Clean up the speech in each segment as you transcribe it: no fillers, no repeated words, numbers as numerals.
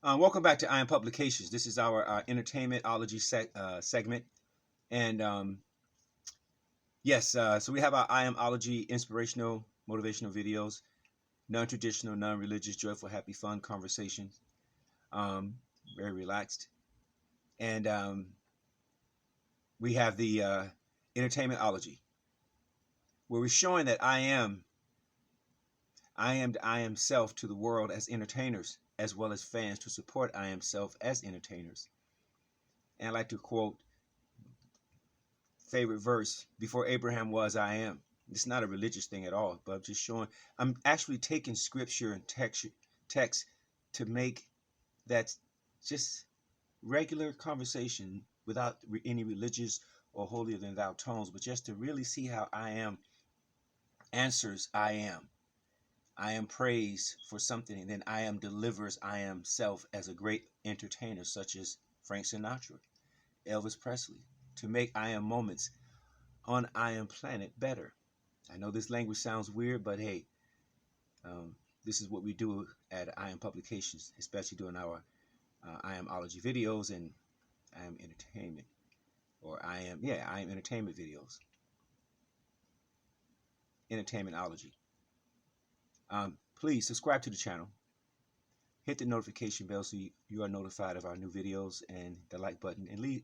Welcome back to I Am Publications. This is our entertainmentology segment. And yes, so we have our I Amology inspirational, motivational videos, non-traditional, non-religious, joyful, happy, fun conversations. Very relaxed. And we have the entertainmentology, where we're showing that I am self to the world as entertainers, as well as fans to support I Am Self as entertainers. And I like to quote favorite verse, before Abraham was, I am. It's not a religious thing at all, but I'm just showing, I'm actually taking scripture and text to make that just regular conversation without any religious or holier than thou tones, but just to really see how I am answers I am. I am praised for something, and then I am delivers I am self as a great entertainer, such as Frank Sinatra, Elvis Presley, to make I am moments on I am planet better. I know this language sounds weird, but hey, this is what we do at I Am Publications, especially doing our I Amology videos and I Am Entertainment, or I Am Entertainment videos. Entertainmentology. Please subscribe to the channel. Hit the notification bell so you are notified of our new videos, and the like button, and leave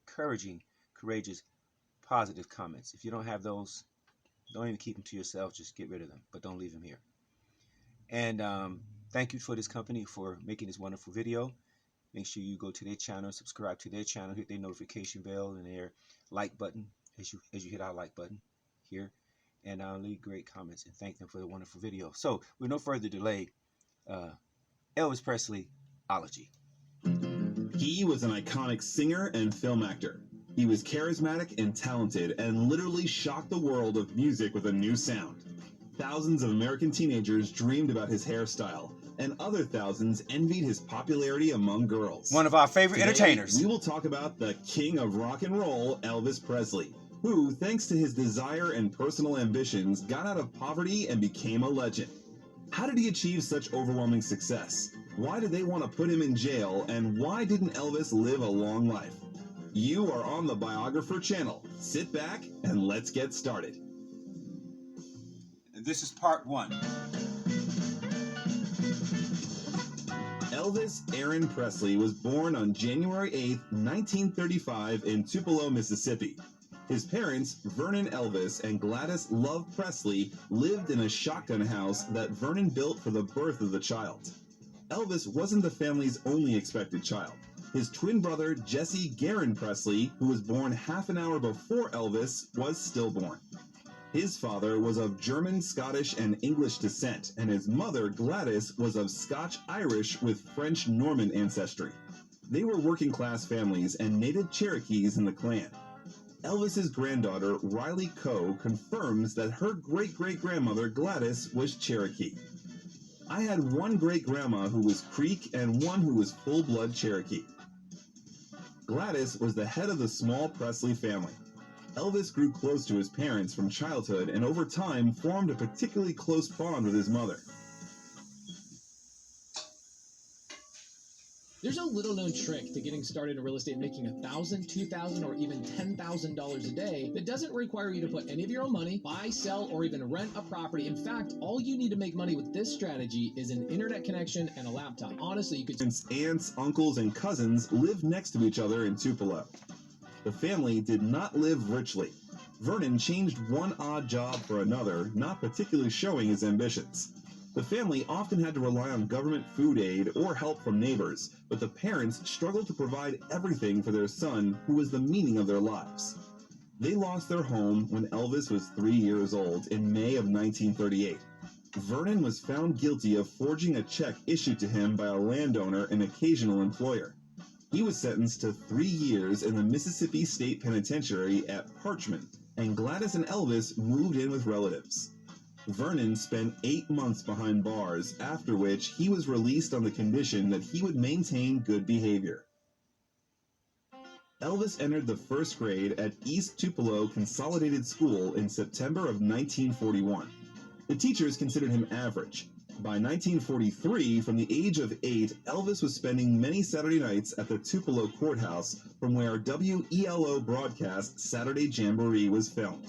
encouraging, courageous, positive comments. If you don't have those, don't even keep them to yourself. Just get rid of them, but don't leave them here. And thank you for this company for making this wonderful video. Make sure you go to their channel, subscribe to their channel, hit their notification bell and their like button as you hit our like button here. And I'll leave great comments and thank them for the wonderful video. So with no further delay, Elvis Presleyology. He was an iconic singer and film actor. He was charismatic and talented and literally shocked the world of music with a new sound. Thousands of American teenagers dreamed about his hairstyle, and other thousands envied his popularity among girls. One of our favorite Today, entertainers. We will talk about the king of rock and roll, Elvis Presley, who, thanks to his desire and personal ambitions, got out of poverty and became a legend. How did he achieve such overwhelming success? Why did they want to put him in jail, and why didn't Elvis live a long life? You are on the Biographer channel. Sit back and let's get started. This is part one. Elvis Aaron Presley was born on January 8, 1935 in Tupelo, Mississippi. His parents, Vernon Elvis and Gladys Love Presley, lived in a shotgun house that Vernon built for the birth of the child. Elvis wasn't the family's only expected child. His twin brother, Jesse Garon Presley, who was born half an hour before Elvis, was stillborn. His father was of German, Scottish, and English descent, and his mother, Gladys, was of Scotch-Irish with French-Norman ancestry. They were working-class families and native Cherokees in the clan. Elvis's granddaughter, Riley Coe, confirms that her great-great-grandmother, Gladys, was Cherokee. I had one great-grandma who was Creek and one who was full-blood Cherokee. Gladys was the head of the small Presley family. Elvis grew close to his parents from childhood and over time formed a particularly close bond with his mother. There's a little known trick to getting started in real estate, making $1,000, $2,000, or even $10,000 a day that doesn't require you to put any of your own money, buy, sell, or even rent a property. In fact, all you need to make money with this strategy is an internet connection and a laptop. Honestly, you could... Aunts, uncles, and cousins lived next to each other in Tupelo. The family did not live richly. Vernon changed one odd job for another, not particularly showing his ambitions. The family often had to rely on government food aid or help from neighbors, but the parents struggled to provide everything for their son, who was the meaning of their lives. They lost their home when Elvis was 3 years old in May of 1938. Vernon was found guilty of forging a check issued to him by a landowner and occasional employer. He was sentenced to 3 years in the Mississippi State Penitentiary at Parchman, and Gladys and Elvis moved in with relatives. Vernon spent 8 months behind bars, after which he was released on the condition that he would maintain good behavior. Elvis entered the first grade at East Tupelo Consolidated School in September of 1941. The teachers considered him average. By 1943, from the age of 8, Elvis was spending many Saturday nights at the Tupelo Courthouse, from where WELO broadcast Saturday Jamboree was filmed.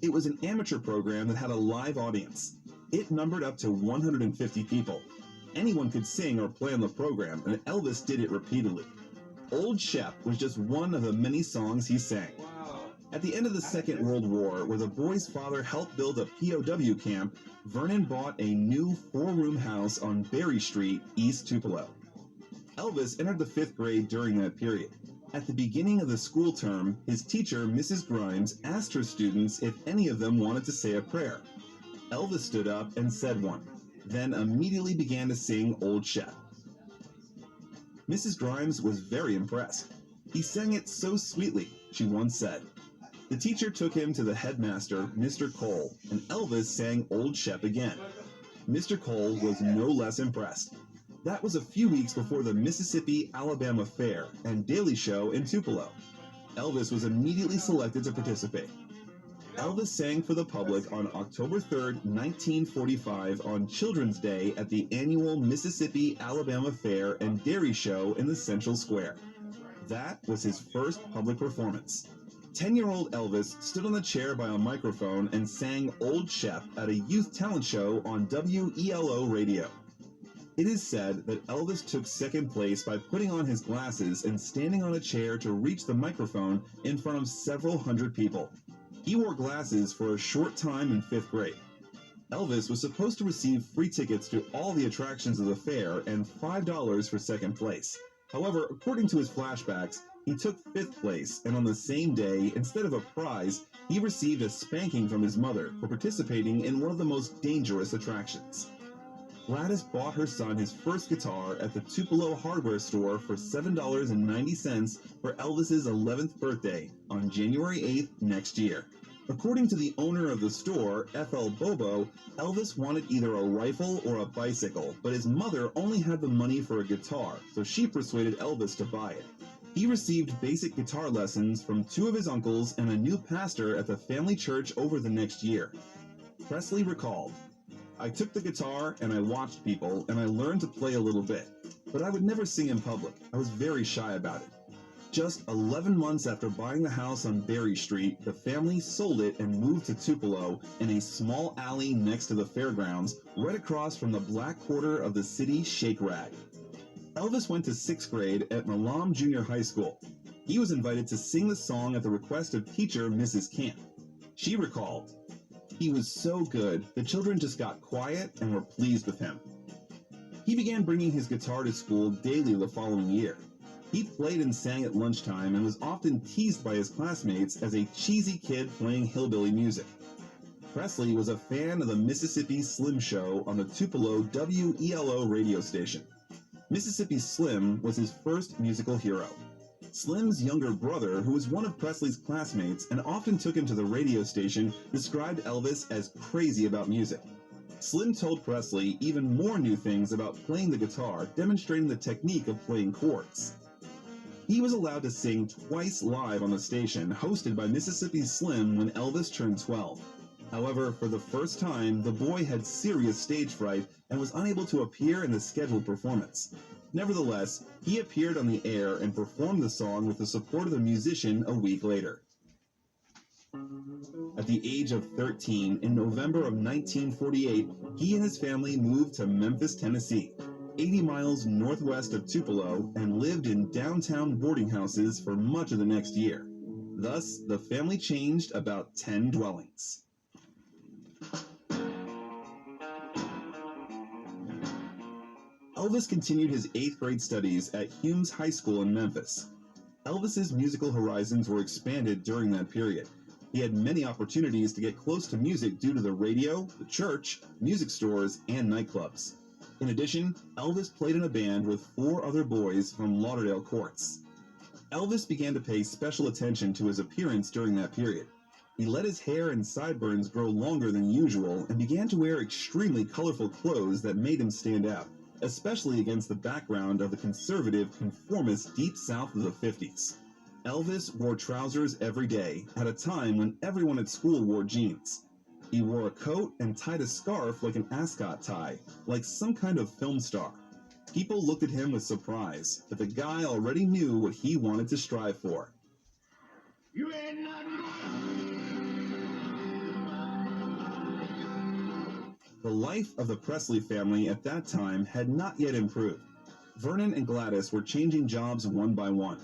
It was an amateur program that had a live audience. It numbered up to 150 people. Anyone could sing or play on the program, and Elvis did it repeatedly. Old Shep was just one of the many songs he sang. At the end of the Second World War, where the boy's father helped build a POW camp, Vernon bought a new 4-room house on Berry Street, East Tupelo. Elvis entered the 5th grade during that period. At the beginning of the school term, his teacher, Mrs. Grimes, asked her students if any of them wanted to say a prayer. Elvis stood up and said one, then immediately began to sing Old Shep. Mrs. Grimes was very impressed. He sang it so sweetly, she once said. The teacher took him to the headmaster, Mr. Cole, and Elvis sang Old Shep again. Mr. Cole was no less impressed. That was a few weeks before the Mississippi-Alabama Fair and Daily Show in Tupelo. Elvis was immediately selected to participate. Elvis sang for the public on October 3, 1945 on Children's Day at the annual Mississippi-Alabama Fair and Dairy Show in the Central Square. That was his first public performance. 10-year-old Elvis stood on the chair by a microphone and sang Old Shep at a youth talent show on WELO radio. It is said that Elvis took second place by putting on his glasses and standing on a chair to reach the microphone in front of several hundred people. He wore glasses for a short time in 5th grade. Elvis was supposed to receive free tickets to all the attractions of the fair and $5 for second place. However, according to his flashbacks, he took 5th place, and on the same day, instead of a prize, he received a spanking from his mother for participating in one of the most dangerous attractions. Gladys bought her son his first guitar at the Tupelo hardware store for $7.90 for Elvis's 11th birthday on January 8th next year. According to the owner of the store, F.L. Bobo, Elvis wanted either a rifle or a bicycle, but his mother only had the money for a guitar, so she persuaded Elvis to buy it. He received basic guitar lessons from 2 of his uncles and a new pastor at the family church over the next year. Presley recalled, "I took the guitar and I watched people and I learned to play a little bit, but I would never sing in public. I was very shy about it. Just 11 months after buying the house on Berry Street, the family sold it and moved to Tupelo in a small alley next to the fairgrounds, right across from the black quarter of the city Shake Rag." Elvis went to 6th grade at Milam Junior High School. He was invited to sing the song at the request of teacher Mrs. Camp. She recalled, "He was so good, the children just got quiet and were pleased with him." He began bringing his guitar to school daily the following year. He played and sang at lunchtime and was often teased by his classmates as a cheesy kid playing hillbilly music. Presley was a fan of the Mississippi Slim Show on the Tupelo WELO radio station. Mississippi Slim was his first musical hero. Slim's younger brother, who was one of Presley's classmates and often took him to the radio station, described Elvis as crazy about music. Slim told Presley even more new things about playing the guitar, demonstrating the technique of playing chords. He was allowed to sing twice live on the station, hosted by Mississippi Slim when Elvis turned 12. However, for the first time, the boy had serious stage fright and was unable to appear in the scheduled performance. Nevertheless, he appeared on the air and performed the song with the support of the musician a week later. At the age of 13, in November of 1948, he and his family moved to Memphis, Tennessee, 80 miles northwest of Tupelo, and lived in downtown boarding houses for much of the next year. Thus, the family changed about 10 dwellings. Elvis continued his 8th grade studies at Humes High School in Memphis. Elvis's musical horizons were expanded during that period. He had many opportunities to get close to music due to the radio, the church, music stores, and nightclubs. In addition, Elvis played in a band with 4 other boys from Lauderdale Courts. Elvis began to pay special attention to his appearance during that period. He let his hair and sideburns grow longer than usual and began to wear extremely colorful clothes that made him stand out, especially against the background of the conservative, conformist Deep South of the 50s. Elvis wore trousers every day, at a time when everyone at school wore jeans. He wore a coat and tied a scarf like an ascot tie, like some kind of film star. People looked at him with surprise, but the guy already knew what he wanted to strive for. You ain't nothing The life of the Presley family at that time had not yet improved. Vernon and Gladys were changing jobs one by one.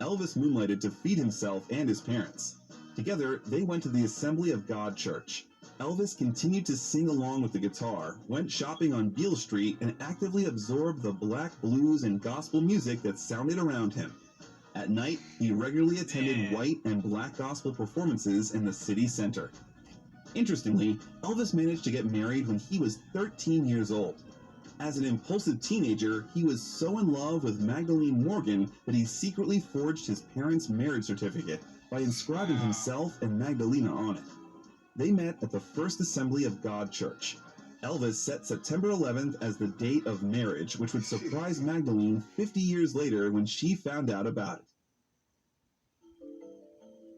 Elvis moonlighted to feed himself and his parents. Together, they went to the Assembly of God Church. Elvis continued to sing along with the guitar, went shopping on Beale Street, and actively absorbed the black blues and gospel music that sounded around him. At night, he regularly attended white and black gospel performances in the city center. Interestingly, Elvis managed to get married when he was 13 years old. As an impulsive teenager, he was so in love with Magdalene Morgan that he secretly forged his parents' marriage certificate by inscribing himself and Magdalena on it. They met at the First Assembly of God Church. Elvis set September 11th as the date of marriage, which would surprise Magdalene 50 years later when she found out about it.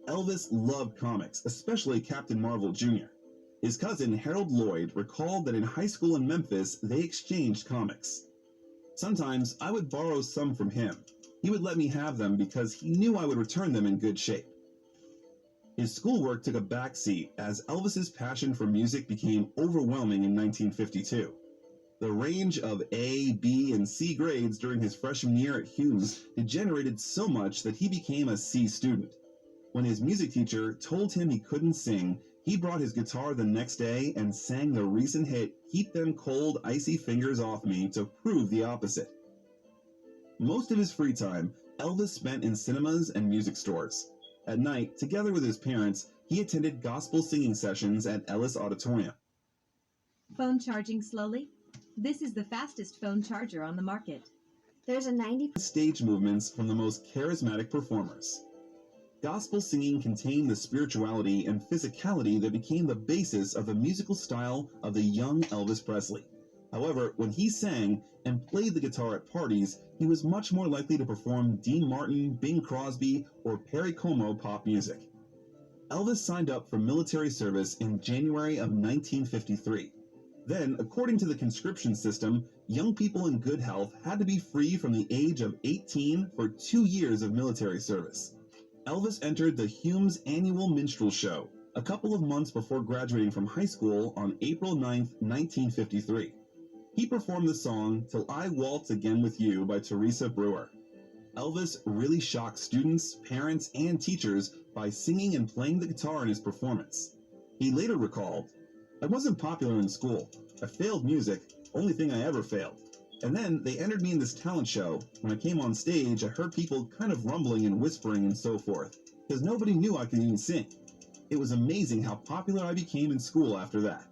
Elvis loved comics, especially Captain Marvel Jr. His cousin, Harold Lloyd, recalled that in high school in Memphis, they exchanged comics. Sometimes I would borrow some from him. He would let me have them because he knew I would return them in good shape. His schoolwork took a backseat as Elvis's passion for music became overwhelming in 1952. The range of A, B, and C grades during his freshman year at Humes degenerated so much that he became a C student. When his music teacher told him he couldn't sing, he brought his guitar the next day and sang the recent hit, "Keep Them Cold, Icy Fingers Off Me," to prove the opposite. Most of his free time, Elvis spent in cinemas and music stores. At night, together with his parents, he attended gospel singing sessions at Ellis Auditorium. Phone charging slowly? This is the fastest phone charger on the market. There's a 90% Stage movements from the most charismatic performers. Gospel singing contained the spirituality and physicality that became the basis of the musical style of the young Elvis Presley. However, when he sang and played the guitar at parties, he was much more likely to perform Dean Martin, Bing Crosby, or Perry Como pop music. Elvis signed up for military service in January of 1953. Then, according to the conscription system, young people in good health had to be free from the age of 18 for 2 years of military service. Elvis entered the Humes Annual Minstrel Show a couple of months before graduating from high school on April 9, 1953. He performed the song "Till I Waltz Again With You" by Teresa Brewer. Elvis really shocked students, parents, and teachers by singing and playing the guitar in his performance. He later recalled, "I wasn't popular in school. I failed music, only thing I ever failed. And then they entered me in this talent show. When I came on stage, I heard people kind of rumbling and whispering and so forth, because nobody knew I could even sing. It was amazing how popular I became in school after that."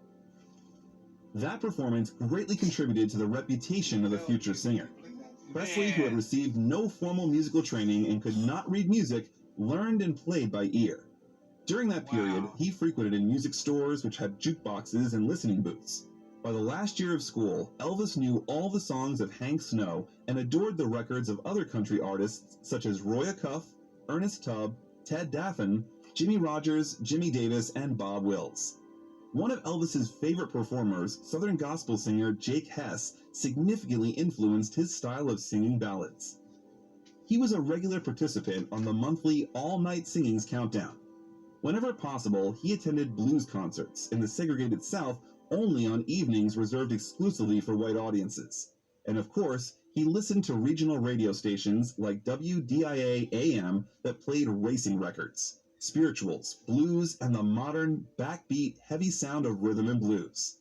That performance greatly contributed to the reputation of the future singer. Presley, who had received no formal musical training and could not read music, learned and played by ear. During that period, he frequented in music stores which had jukeboxes and listening booths. By the last year of school, Elvis knew all the songs of Hank Snow and adored the records of other country artists such as Roy Acuff, Ernest Tubb, Ted Daffan, Jimmy Rogers, Jimmy Davis, and Bob Wills. One of Elvis's favorite performers, Southern gospel singer Jake Hess, significantly influenced his style of singing ballads. He was a regular participant on the monthly All-Night Singings Countdown. Whenever possible, he attended blues concerts in the segregated South only on evenings reserved exclusively for white audiences. And of course, he listened to regional radio stations like WDIA AM that played racing records, spirituals, blues, and the modern, backbeat, heavy sound of rhythm and blues.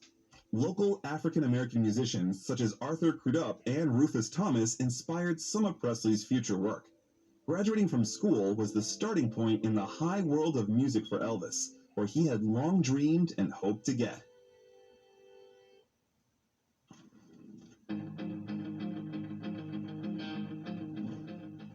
Local African-American musicians such as Arthur Crudup and Rufus Thomas inspired some of Presley's future work. Graduating from school was the starting point in the high world of music for Elvis, where he had long dreamed and hoped to get.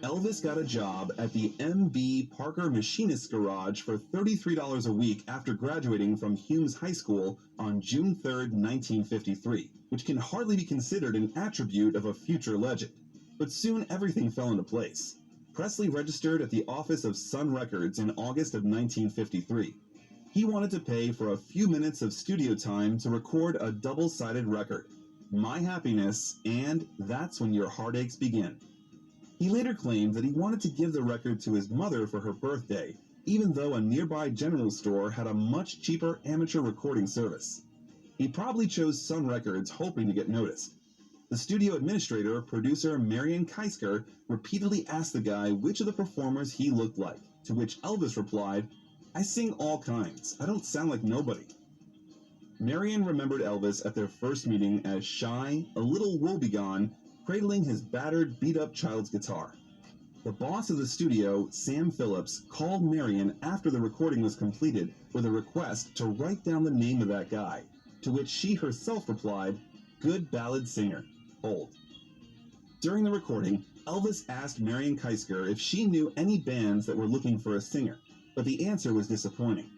Elvis got a job at the M.B. Parker Machinist's Garage for $33 a week after graduating from Humes High School on June 3, 1953, which can hardly be considered an attribute of a future legend. But soon everything fell into place. Presley registered at the office of Sun Records in August of 1953. He wanted to pay for a few minutes of studio time to record a double-sided record, My Happiness and That's When Your Heartaches Begin. He later claimed that he wanted to give the record to his mother for her birthday, even though a nearby general store had a much cheaper amateur recording service. He probably chose Sun Records hoping to get noticed. The studio administrator, producer Marion Keisker, repeatedly asked the guy which of the performers he looked like, to which Elvis replied, "I sing all kinds. I don't sound like nobody." Marion remembered Elvis at their first meeting as shy, a little woebegone, cradling his battered, beat-up child's guitar. The boss of the studio, Sam Phillips, called Marion after the recording was completed with a request to write down the name of that guy, to which she herself replied, "Good ballad singer. Hold." During the recording, Elvis asked Marion Keisker if she knew any bands that were looking for a singer, but the answer was disappointing.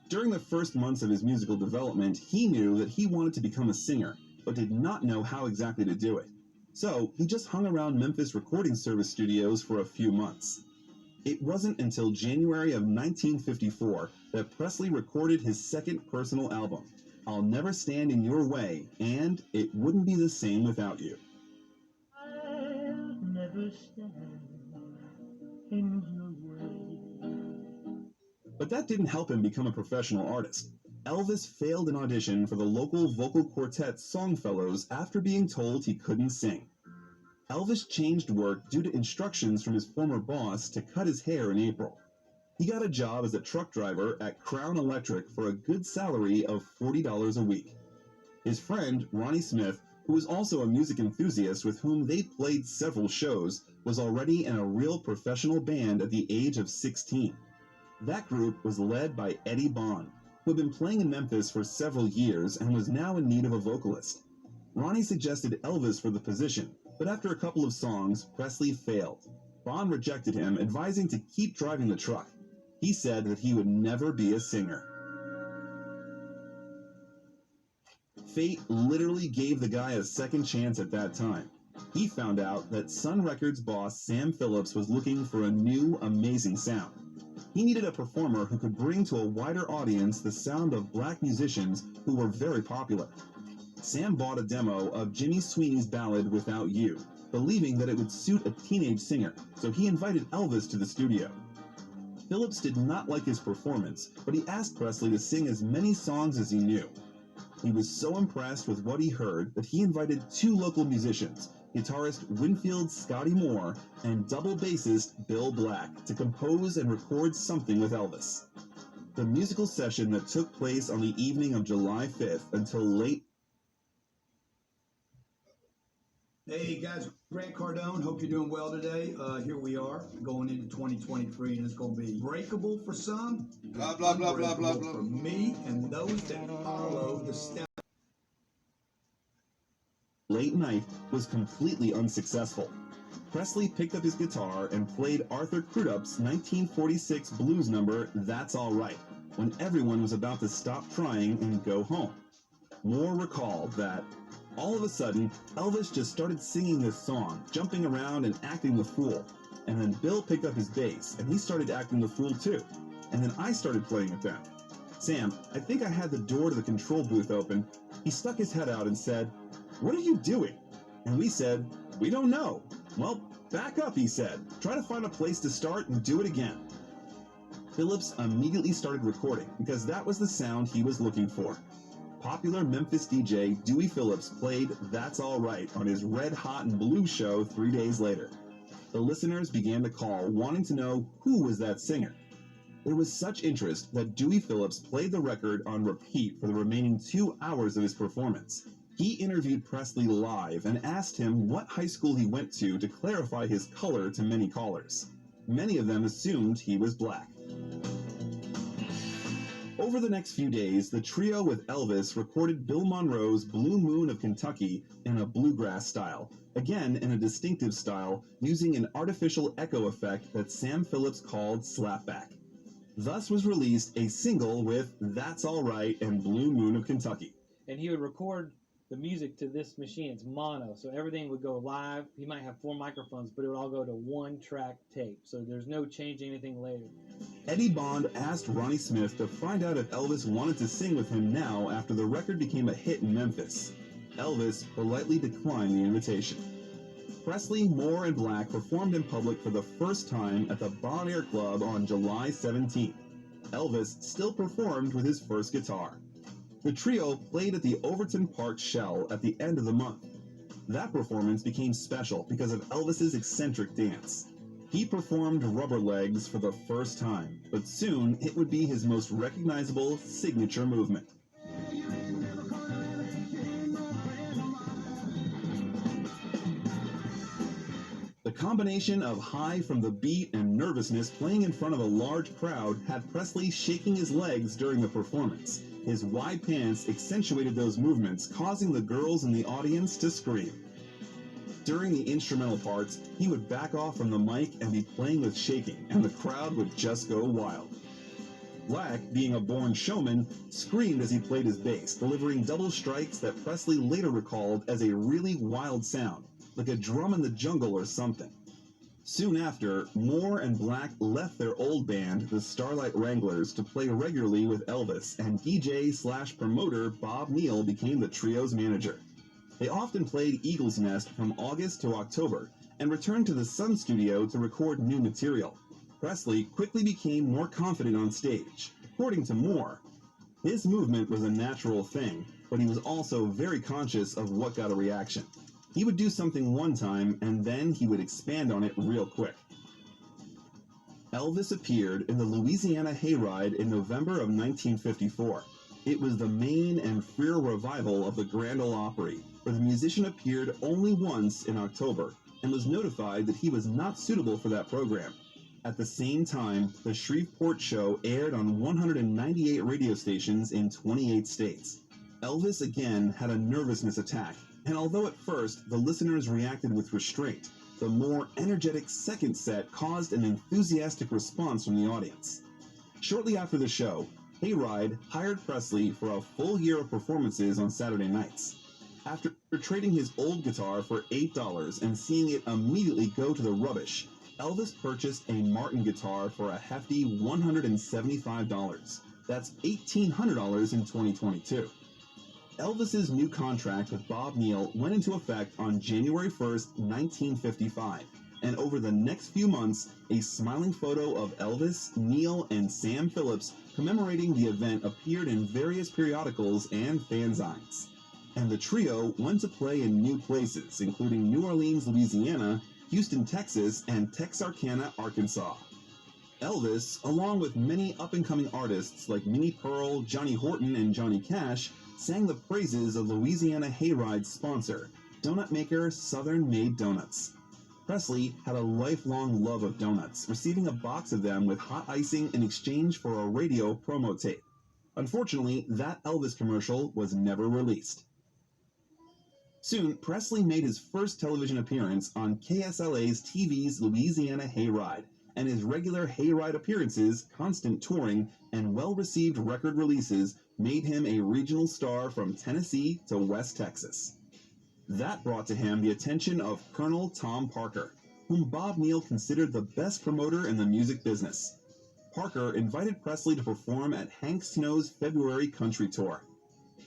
During the first months of his musical development, he knew that he wanted to become a singer, but did not know how exactly to do it. So he just hung around Memphis recording service studios for a few months. It wasn't until January of 1954 that Presley recorded his second personal album, I'll Never Stand in Your Way, and It Wouldn't Be the Same Without You. I'll never stand in your way. But that didn't help him become a professional artist. Elvis failed an audition for the local vocal quartet Songfellows after being told he couldn't sing. Elvis changed work due to instructions from his former boss to cut his hair in April. He got a job as a truck driver at Crown Electric for a good salary of $40 a week. His friend, Ronnie Smith, who was also a music enthusiast with whom they played several shows, was already in a real professional band at the age of 16. That group was led by Eddie Bond, who had been playing in Memphis for several years and was now in need of a vocalist. Ronnie suggested Elvis for the position, but after a couple of songs, Presley failed. Bond rejected him, advising to keep driving the truck. He said that he would never be a singer. Fate literally gave the guy a second chance at that time. He found out that Sun Records boss Sam Phillips was looking for a new, amazing sound. He needed a performer who could bring to a wider audience the sound of black musicians who were very popular. Sam bought a demo of Jimmy Sweeney's ballad Without You, believing that it would suit a teenage singer, so he invited Elvis to the studio. Phillips did not like his performance, but he asked Presley to sing as many songs as he knew. He was so impressed with what he heard that he invited two local musicians, guitarist Winfield Scotty Moore and double bassist Bill Black, to compose and record something with Elvis. The musical session that took place on the evening of July 5th until late. Hey guys, Grant Cardone. Hope you're doing well today. Here we are going into 2023, and it's going to be breakable for some, Blah, blah, blah, blah, blah, blah. for me and those that follow the steps. Late Night was completely unsuccessful. Presley picked up his guitar and played Arthur Crudup's 1946 blues number, That's All Right, when everyone was about to stop trying and go home. Moore recalled that, all of a sudden, Elvis just started singing this song, jumping around and acting the fool. And then Bill picked up his bass, and he started acting the fool too. And then I started playing with them. Sam, I think I had the door to the control booth open. He stuck his head out and said, "What are you doing?" And we said, "We don't know." "Well, back up," he said. "Try to find a place to start and do it again." Phillips immediately started recording because that was the sound he was looking for. Popular Memphis DJ Dewey Phillips played That's All Right on his Red Hot and Blue show 3 days later. The listeners began to call, wanting to know who was that singer. There was such interest that Dewey Phillips played the record on repeat for the remaining 2 hours of his performance. He interviewed Presley live and asked him what high school he went to clarify his color to many callers. Many of them assumed he was black. Over the next few days, the trio with Elvis recorded Bill Monroe's Blue Moon of Kentucky in a bluegrass style, again in a distinctive style, using an artificial echo effect that Sam Phillips called slapback. Thus was released a single with That's All Right and Blue Moon of Kentucky. And he would record the music to this machine. It's mono, so everything would go live. He might have 4 microphones, but it would all go to one track tape, so there's no changing anything later. Eddie Bond asked Ronnie Smith to find out if Elvis wanted to sing with him now after the record became a hit in Memphis. Elvis politely declined the invitation. Presley, Moore, and Black performed in public for the first time at the Bon Air Club on July 17th. Elvis still performed with his first guitar. The trio played at the Overton Park Shell at the end of the month. That performance became special because of Elvis's eccentric dance. He performed Rubber Legs for the first time, but soon it would be his most recognizable signature movement. The combination of high from the beat and nervousness playing in front of a large crowd had Presley shaking his legs during the performance. His wide pants accentuated those movements, causing the girls in the audience to scream. During the instrumental parts, he would back off from the mic and be playing with shaking, and the crowd would just go wild. Black, being a born showman, screamed as he played his bass, delivering double strikes that Presley later recalled as a really wild sound, like a drum in the jungle or something. Soon after, Moore and Black left their old band, the Starlight Wranglers, to play regularly with Elvis, and DJ/promoter Bob Neal became the trio's manager. They often played Eagle's Nest from August to October, and returned to the Sun Studio to record new material. Presley quickly became more confident on stage. According to Moore, his movement was a natural thing, but he was also very conscious of what got a reaction. He would do something one time, and then he would expand on it real quick. Elvis appeared in the Louisiana Hayride in November of 1954. It was the main and freer revival of the Grand Ole Opry, where the musician appeared only once in October, and was notified that he was not suitable for that program. At the same time, the Shreveport show aired on 198 radio stations in 28 states. Elvis again had a nervousness attack, and although at first the listeners reacted with restraint, the more energetic second set caused an enthusiastic response from the audience. Shortly after the show, Hayride hired Presley for a full year of performances on Saturday nights. After trading his old guitar for $8 and seeing it immediately go to the rubbish, Elvis purchased a Martin guitar for a hefty $175. That's $1,800 in 2022. Elvis's new contract with Bob Neal went into effect on January 1st, 1955, and over the next few months, a smiling photo of Elvis, Neal, and Sam Phillips commemorating the event appeared in various periodicals and fanzines. And the trio went to play in new places, including New Orleans, Louisiana, Houston, Texas, and Texarkana, Arkansas. Elvis, along with many up-and-coming artists like Minnie Pearl, Johnny Horton, and Johnny Cash, sang the praises of Louisiana Hayride's sponsor, donut maker Southern Made Donuts. Presley had a lifelong love of donuts, receiving a box of them with hot icing in exchange for a radio promo tape. Unfortunately, that Elvis commercial was never released. Soon, Presley made his first television appearance on KSLA's TV's Louisiana Hayride, and his regular Hayride appearances, constant touring, and well-received record releases made him a regional star from Tennessee to West Texas. That brought to him the attention of Colonel Tom Parker, whom Bob Neal considered the best promoter in the music business. Parker invited Presley to perform at Hank Snow's February country tour.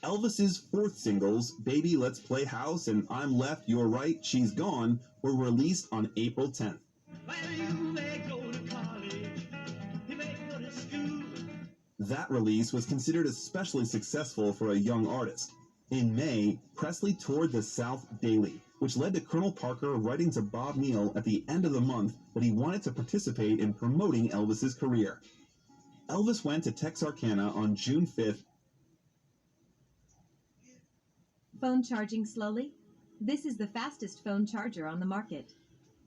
Elvis's fourth singles, Baby Let's Play House and I'm Left, You're Right, She's Gone, were released on April 10th. That release was considered especially successful for a young artist. In May, Presley toured the South daily, which led to Colonel Parker writing to Bob Neal at the end of the month that he wanted to participate in promoting Elvis's career. Elvis went to Texarkana on June 5th. Phone charging slowly? This is the fastest phone charger on the market.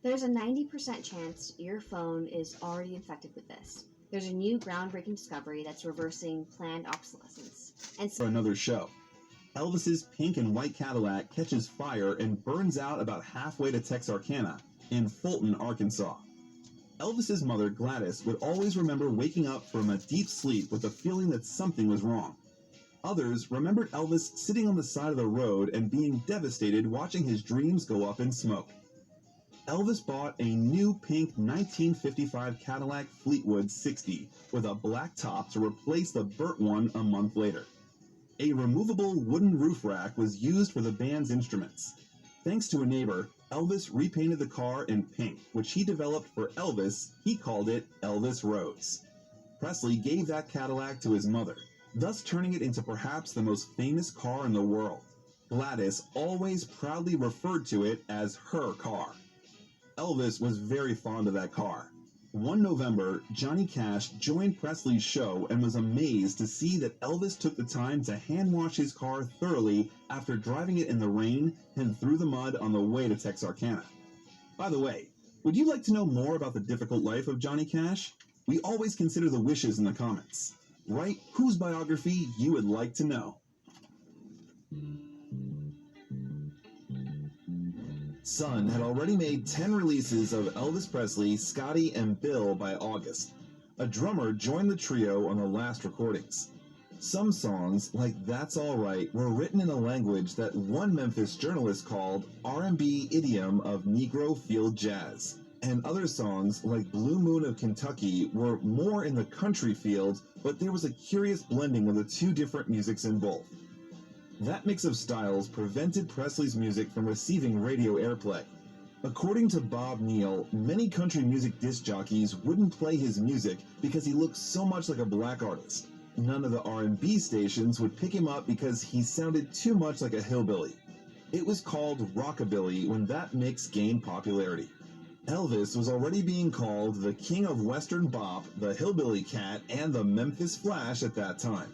There's a 90% chance your phone is already infected with this. There's a new groundbreaking discovery that's reversing planned obsolescence. And For another show. Elvis's pink and white Cadillac catches fire and burns out about halfway to Texarkana, in Fulton, Arkansas. Elvis's mother, Gladys, would always remember waking up from a deep sleep with the feeling that something was wrong. Others remembered Elvis sitting on the side of the road and being devastated watching his dreams go up in smoke. Elvis bought a new pink 1955 Cadillac Fleetwood 60 with a black top to replace the burnt one a month later. A removable wooden roof rack was used for the band's instruments. Thanks to a neighbor, Elvis repainted the car in pink, which he developed for Elvis. He called it Elvis Rose. Presley gave that Cadillac to his mother, thus turning it into perhaps the most famous car in the world. Gladys always proudly referred to it as her car. Elvis was very fond of that car. One November, Johnny Cash joined Presley's show and was amazed to see that Elvis took the time to hand wash his car thoroughly after driving it in the rain and through the mud on the way to Texarkana. By the way, would you like to know more about the difficult life of Johnny Cash? We always consider the wishes in the comments. Write whose biography you would like to know. Sun had already made 10 releases of Elvis Presley, Scotty, and Bill by August. A drummer joined the trio on the last recordings. Some songs, like That's All Right, were written in a language that one Memphis journalist called R&B idiom of Negro field jazz. And other songs, like Blue Moon of Kentucky, were more in the country field, but there was a curious blending of the two different musics in both. That mix of styles prevented Presley's music from receiving radio airplay. According to Bob Neal, many country music disc jockeys wouldn't play his music because he looked so much like a black artist. None of the R&B stations would pick him up because he sounded too much like a hillbilly. It was called rockabilly when that mix gained popularity. Elvis was already being called the king of Western bop, the hillbilly cat, and the Memphis Flash at that time.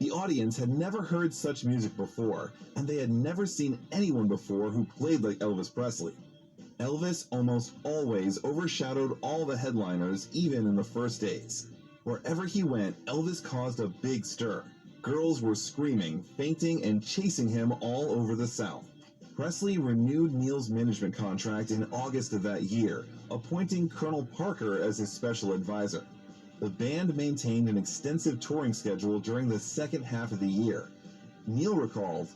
The audience had never heard such music before, and they had never seen anyone before who played like Elvis Presley. Elvis almost always overshadowed all the headliners, even in the first days. Wherever he went, Elvis caused a big stir. Girls were screaming, fainting, and chasing him all over the South. Presley renewed Neal's management contract in August of that year, appointing Colonel Parker as his special advisor. The band maintained an extensive touring schedule during the second half of the year. Neal recalled,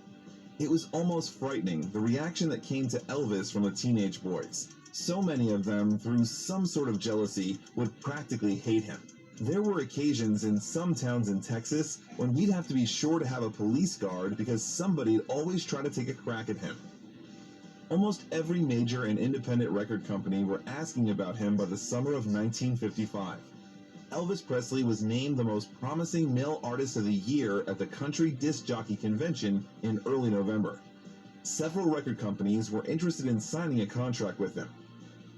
"It was almost frightening, the reaction that came to Elvis from the teenage boys. So many of them, through some sort of jealousy, would practically hate him. There were occasions in some towns in Texas when we'd have to be sure to have a police guard because somebody'd always try to take a crack at him." Almost every major and independent record company were asking about him by the summer of 1955. Elvis Presley was named the most promising male artist of the year at the Country Disc Jockey Convention in early November. Several record companies were interested in signing a contract with him.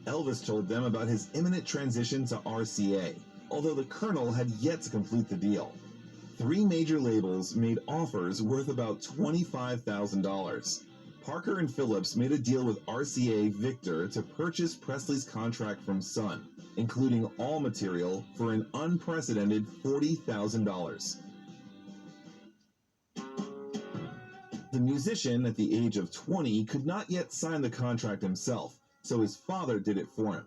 Elvis told them about his imminent transition to RCA, although the Colonel had yet to complete the deal. 3 major labels made offers worth about $25,000. Parker and Phillips made a deal with RCA Victor to purchase Presley's contract from Sun, including all material, for an unprecedented $40,000. The musician, at the age of 20, could not yet sign the contract himself, so his father did it for him.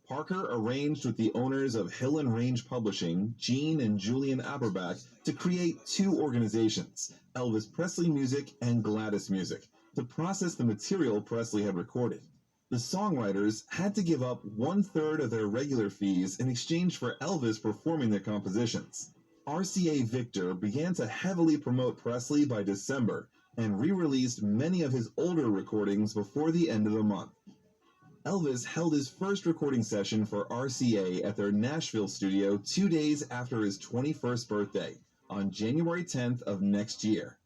Parker arranged with the owners of Hill and Range Publishing, Gene and Julian Aberbach, to create 2 organizations, Elvis Presley Music and Gladys Music, to process the material Presley had recorded. The songwriters had to give up 1/3 of their regular fees in exchange for Elvis performing their compositions. RCA Victor began to heavily promote Presley by December and re-released many of his older recordings before the end of the month. Elvis held his first recording session for RCA at their Nashville studio 2 days after his 21st birthday, on January 10th of next year.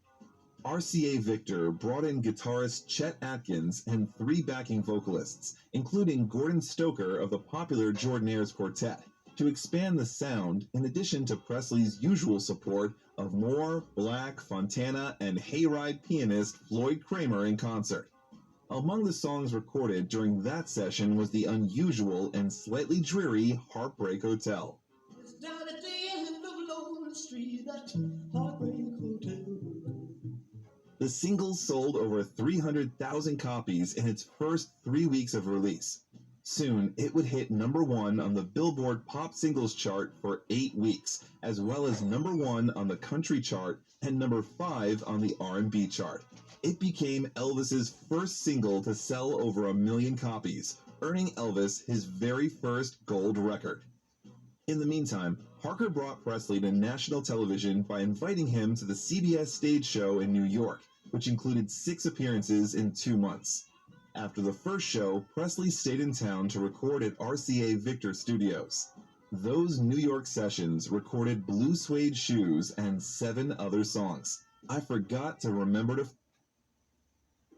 RCA Victor brought in guitarist Chet Atkins and 3 backing vocalists, including Gordon Stoker of the popular Jordanaires Quartet, to expand the sound in addition to Presley's usual support of Moore, Black, Fontana, and hayride pianist Floyd Kramer in concert. Among the songs recorded during that session was the unusual and slightly dreary Heartbreak Hotel. It's down at the end of Lonely Street, that Heartbreak Hotel. The single sold over 300,000 copies in its first 3 weeks of release. Soon, it would hit #1 on the Billboard Pop Singles chart for 8 weeks, as well as #1 on the country chart and #5 on the R&B chart. It became Elvis's first single to sell over 1 million copies, earning Elvis his very first gold record. In the meantime, Parker brought Presley to national television by inviting him to the CBS stage show in New York, which included 6 appearances in 2 months. After the first show, Presley stayed in town to record at RCA Victor Studios. Those New York sessions recorded Blue Suede Shoes and 7 other songs. I forgot to remember to...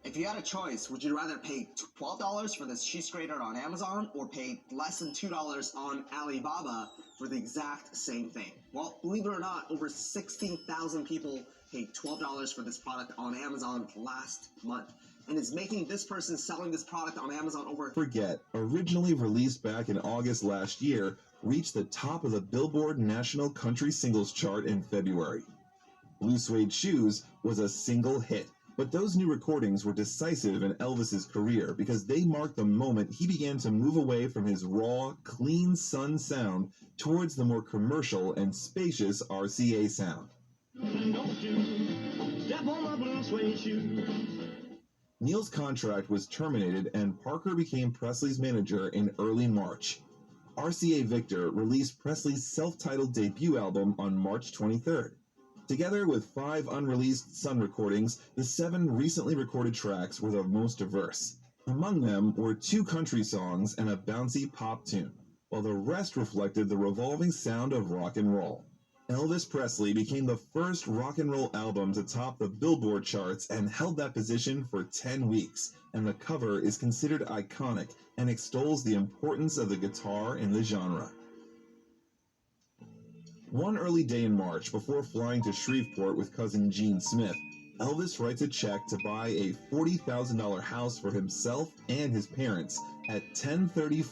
If you had a choice, would you rather pay $12 for this cheese grater on Amazon or pay less than $2 on Alibaba for the exact same thing? Well, believe it or not, over 16,000 people paid $12 for this product on Amazon last month. And it's making this person selling this product on Amazon over... Forget, originally released back in August last year, reached the top of the Billboard National Country Singles Chart in February. Blue Suede Shoes was a single hit, but those new recordings were decisive in Elvis's career because they marked the moment he began to move away from his raw, clean Sun sound towards the more commercial and spacious RCA sound. Don't you step on my blue suede shoes. Neil's contract was terminated and Parker became Presley's manager in early March. RCA Victor released Presley's self-titled debut album on March 23rd. Together with 5 unreleased Sun recordings, the 7 recently recorded tracks were the most diverse. Among them were 2 country songs and a bouncy pop tune, while the rest reflected the revolving sound of rock and roll. Elvis Presley became the first rock and roll album to top the Billboard charts and held that position for 10 weeks, and the cover is considered iconic and extols the importance of the guitar in the genre. One early day in March, before flying to Shreveport with cousin Gene Smith, Elvis writes a check to buy a $40,000 house for himself and his parents at 1034